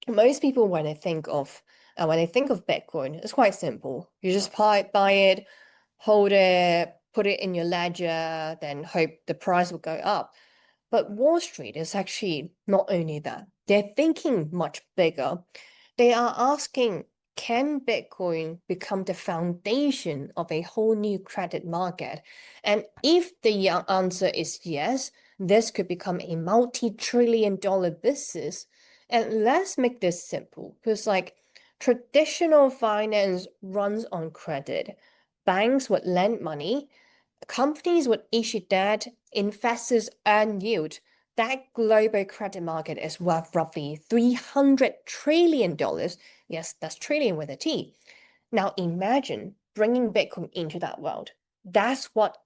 most people when they think of Bitcoin, it's quite simple. You just buy it, hold it, put it in your ledger, then hope the price will go up. But Wall Street is actually not only that. They're thinking much bigger. They are asking, can Bitcoin become the foundation of a whole new credit market? And if the answer is yes, this could become a multi-trillion dollar business. And let's make this simple, because traditional finance runs on credit. Banks would lend money, companies would issue debt, investors earn yield. That global credit market is worth roughly $300 trillion. Yes, that's trillion with a T. Now imagine bringing Bitcoin into that world. That's what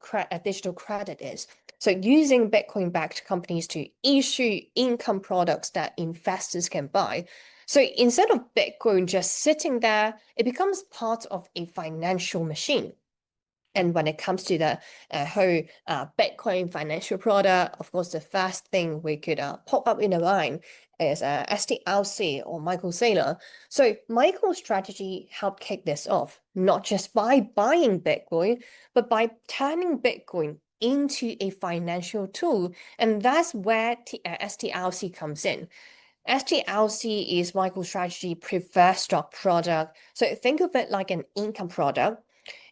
digital credit is. So using Bitcoin-backed companies to issue income products that investors can buy. So instead of Bitcoin just sitting there, it becomes part of a financial machine. And when it comes to the whole Bitcoin financial product, of course, the first thing we could pop up in the mind is STRC or Michael Saylor. So Michael's strategy helped kick this off, not just by buying Bitcoin, but by turning Bitcoin into a financial tool. And that's where STRC comes in. STLC is MicroStrategy preferred stock product. So think of it like an income product.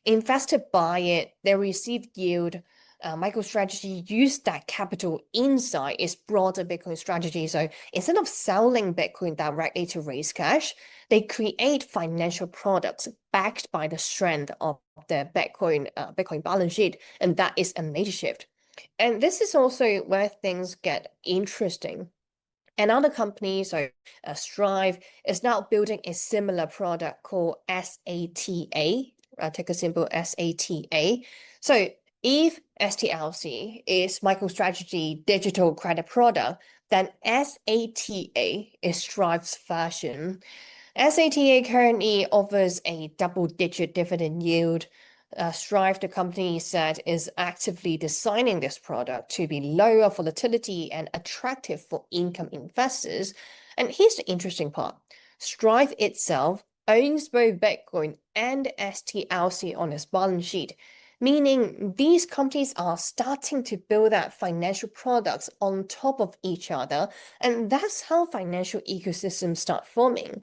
Investor buy it, they receive yield. MicroStrategy use that capital inside its broader Bitcoin strategy. So instead of selling Bitcoin directly to raise cash, they create financial products backed by the strength of the Bitcoin balance sheet, and that is a major shift. And this is also where things get interesting. Another company, so Strive, is now building a similar product called SATA. Take a symbol SATA. So if STLC is MicroStrategy digital credit product, then SATA is Strive's version. SATA currently offers a double-digit dividend yield. Strive, the company said, is actively designing this product to be lower volatility and attractive for income investors. And here's the interesting part. Strive itself owns both Bitcoin and STLC on its balance sheet, meaning these companies are starting to build out financial products on top of each other, and that's how financial ecosystems start forming.